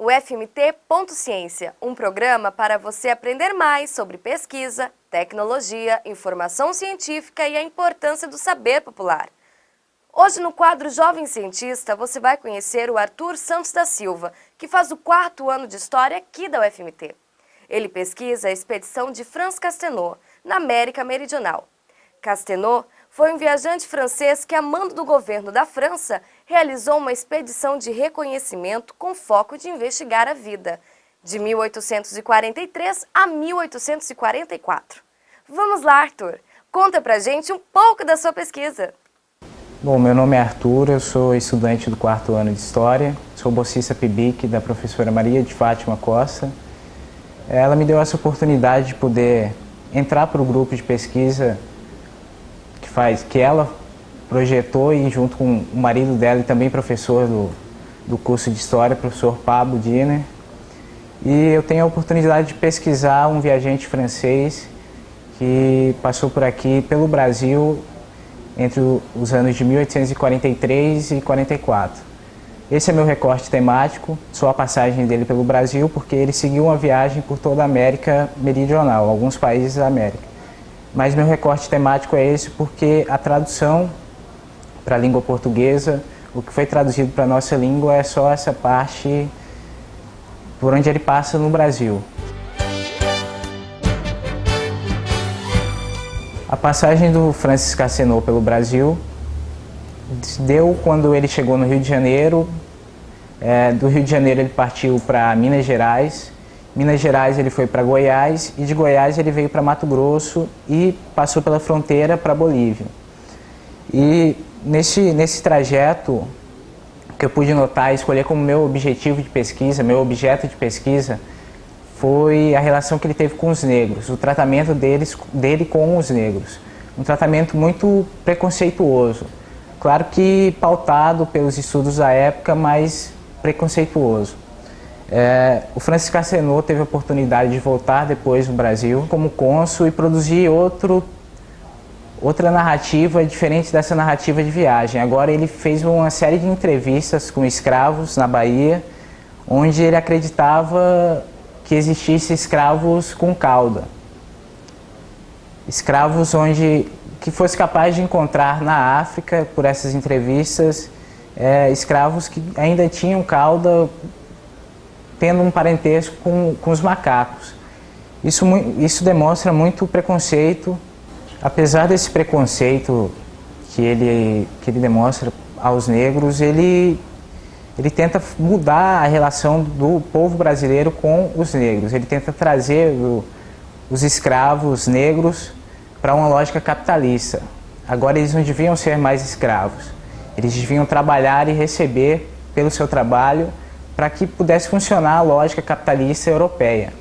o FMT.Ciência, um programa para você aprender mais sobre pesquisa, tecnologia, informação científica e a importância do saber popular. Hoje no quadro Jovem Cientista você vai conhecer o Arthur Santos da Silva, que faz o 4º ano de História aqui da UFMT. Ele pesquisa a expedição de Franz Castelnau, na América Meridional. Castelnau foi um viajante francês que, a mando do governo da França, realizou uma expedição de reconhecimento com foco de investigar a vida, de 1843 a 1844. Vamos lá, Arthur, conta pra gente um pouco da sua pesquisa. Bom, meu nome é Arthur, eu sou estudante do 4º ano de História, sou bolsista PIBIC da professora Maria de Fátima Costa. Ela me deu essa oportunidade de poder entrar para o grupo de pesquisa que ela projetou, e junto com o marido dela e também professor do curso de História, professor Pablo Diner. E eu tenho a oportunidade de pesquisar um viajante francês que passou por aqui pelo Brasil entre os anos de 1843 e 44. Esse é meu recorte temático, só a passagem dele pelo Brasil, porque ele seguiu uma viagem por toda a América Meridional, alguns países da América. Mas meu recorte temático é esse porque a tradução para a língua portuguesa, o que foi traduzido para a nossa língua é só essa parte por onde ele passa no Brasil. A passagem do Franz Castelnau pelo Brasil deu quando ele chegou no Rio de Janeiro. Do Rio de Janeiro ele partiu para Minas Gerais. Minas Gerais ele foi para Goiás e de Goiás ele veio para Mato Grosso e passou pela fronteira para Bolívia. E nesse trajeto, o que eu pude notar e escolher como meu objetivo de pesquisa, meu objeto de pesquisa, foi a relação que ele teve com os negros, o tratamento dele com os negros. Um tratamento muito preconceituoso. Claro que pautado pelos estudos da época, mas preconceituoso. O Franz Castelnau teve a oportunidade de voltar depois no Brasil como cônsul e produzir outra narrativa diferente dessa narrativa de viagem. Agora ele fez uma série de entrevistas com escravos na Bahia, onde ele acreditava que existissem escravos com cauda. Escravos que fosse capaz de encontrar na África, por essas entrevistas, escravos que ainda tinham cauda, tendo um parentesco com os macacos. Isso demonstra muito preconceito. Apesar desse preconceito que ele demonstra aos negros, ele tenta mudar a relação do povo brasileiro com os negros. Ele tenta trazer os escravos negros para uma lógica capitalista. Agora eles não deviam ser mais escravos. Eles deviam trabalhar e receber pelo seu trabalho para que pudesse funcionar a lógica capitalista europeia.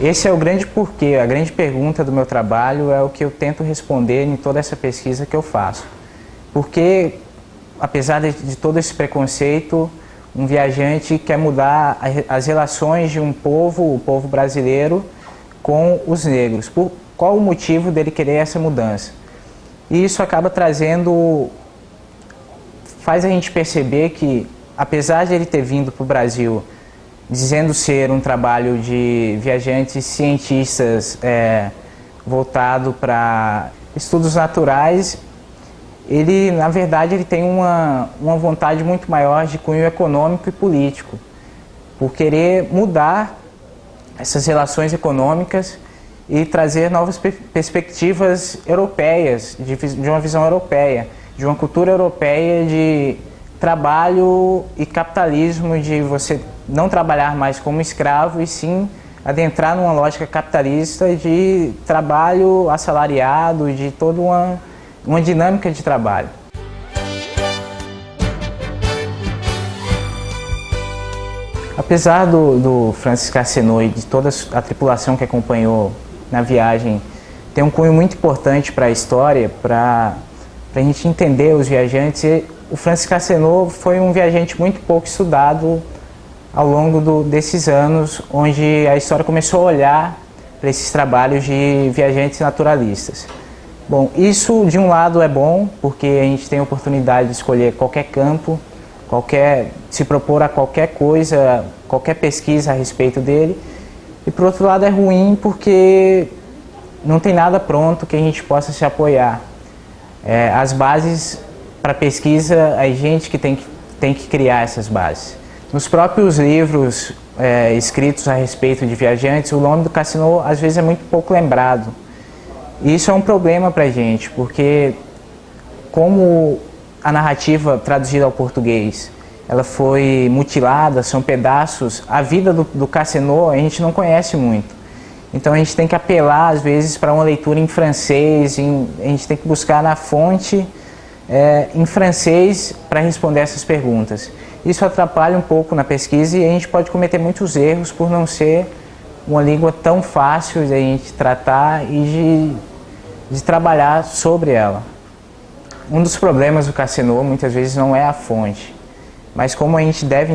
Esse é o grande porquê, a grande pergunta do meu trabalho, é o que eu tento responder em toda essa pesquisa que eu faço. Porque, apesar de todo esse preconceito, um viajante quer mudar as relações de um povo, o povo brasileiro, com os negros. Qual o motivo dele querer essa mudança? E isso acaba faz a gente perceber que, apesar de ele ter vindo para o Brasil dizendo ser um trabalho de viajantes cientistas voltado para estudos naturais, ele, na verdade, ele tem uma vontade muito maior de cunho econômico e político, por querer mudar essas relações econômicas e trazer novas perspectivas europeias, de uma visão europeia, de uma cultura europeia de trabalho e capitalismo, de você não trabalhar mais como escravo e sim adentrar numa lógica capitalista de trabalho assalariado, de toda uma dinâmica de trabalho. Apesar do Franz Castelnau e de toda a tripulação que acompanhou na viagem ter um cunho muito importante para a história, para a gente entender os viajantes, o Franz Castelnau foi um viajante muito pouco estudado ao longo desses anos, onde a história começou a olhar para esses trabalhos de viajantes naturalistas. Bom, isso de um lado é bom, porque a gente tem a oportunidade de escolher qualquer campo, se propor a qualquer coisa, qualquer pesquisa a respeito dele. E por outro lado é ruim porque não tem nada pronto que a gente possa se apoiar. As bases para pesquisa, a gente que tem que criar essas bases. Nos próprios livros escritos a respeito de viajantes, o nome do Cassino às vezes é muito pouco lembrado. E isso é um problema para a gente, porque como a narrativa traduzida ao português, ela foi mutilada, são pedaços, a vida do Cassino a gente não conhece muito. Então a gente tem que apelar às vezes para uma leitura em francês, a gente tem que buscar na fonte em francês para responder essas perguntas. Isso atrapalha um pouco na pesquisa e a gente pode cometer muitos erros por não ser uma língua tão fácil de a gente tratar e de trabalhar sobre ela. Um dos problemas do Cassino muitas vezes não é a fonte, mas como a gente deve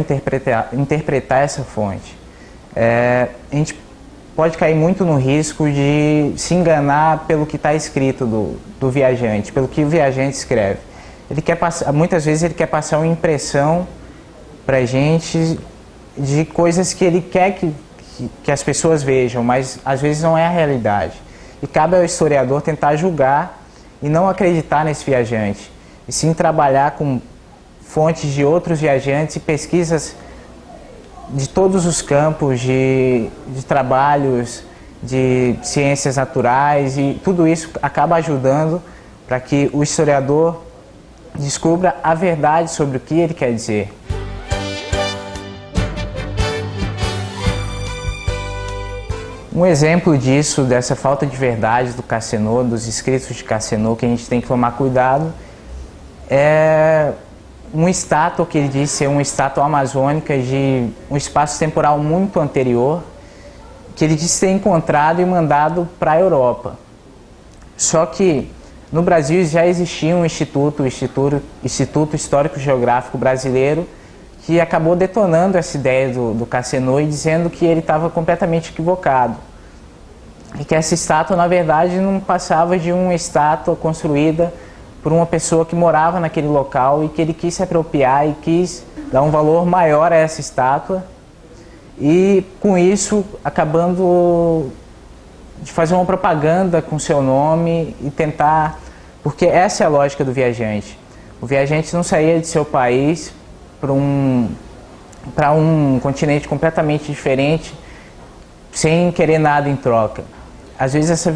interpretar essa fonte. A gente pode cair muito no risco de se enganar pelo que está escrito do viajante, pelo que o viajante escreve. Muitas vezes ele quer passar uma impressão para a gente de coisas que ele quer que as pessoas vejam, mas às vezes não é a realidade. E cabe ao historiador tentar julgar e não acreditar nesse viajante, e sim trabalhar com fontes de outros viajantes e pesquisas de todos os campos de trabalhos, de ciências naturais, e tudo isso acaba ajudando para que o historiador descubra a verdade sobre o que ele quer dizer. Um exemplo disso, dessa falta de verdade do Cassino, dos escritos de Cassino, que a gente tem que tomar cuidado, é uma estátua que ele diz ser uma estátua amazônica de um espaço temporal muito anterior, que ele disse ter encontrado e mandado para a Europa. Só que no Brasil já existia um Instituto Histórico Geográfico Brasileiro, que acabou detonando essa ideia do Cassino e dizendo que ele estava completamente equivocado. E que essa estátua, na verdade, não passava de uma estátua construída por uma pessoa que morava naquele local e que ele quis se apropriar e quis dar um valor maior a essa estátua. E com isso, acabando de fazer uma propaganda com seu nome e tentar... Porque essa é a lógica do viajante. O viajante não saía de seu país para um continente completamente diferente, sem querer nada em troca. Às vezes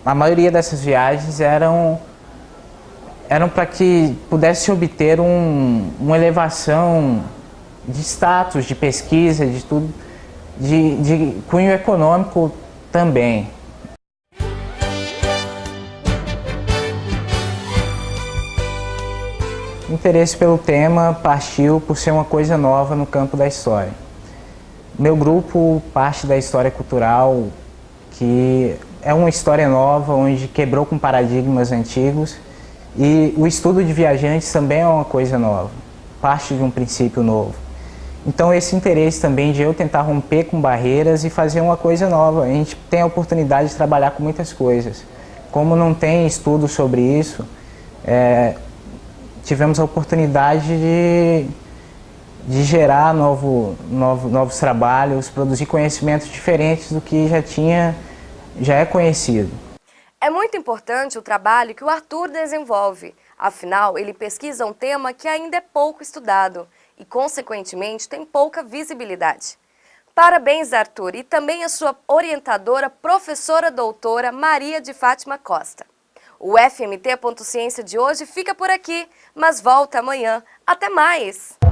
a maioria dessas viagens eram para que pudesse obter uma elevação de status, de pesquisa, de tudo, de cunho econômico também. O interesse pelo tema partiu por ser uma coisa nova no campo da história. Meu grupo parte da história cultural, que é uma história nova, onde quebrou com paradigmas antigos, e o estudo de viajantes também é uma coisa nova, parte de um princípio novo. Então esse interesse também de eu tentar romper com barreiras e fazer uma coisa nova. A gente tem a oportunidade de trabalhar com muitas coisas. Como não tem estudo sobre isso, tivemos a oportunidade de gerar novos trabalhos, produzir conhecimentos diferentes do que já é conhecido. É muito importante o trabalho que o Arthur desenvolve. Afinal, ele pesquisa um tema que ainda é pouco estudado e, consequentemente, tem pouca visibilidade. Parabéns, Arthur, e também a sua orientadora, professora doutora Maria de Fátima Costa. O FMT.Ciência de hoje fica por aqui, mas volta amanhã. Até mais!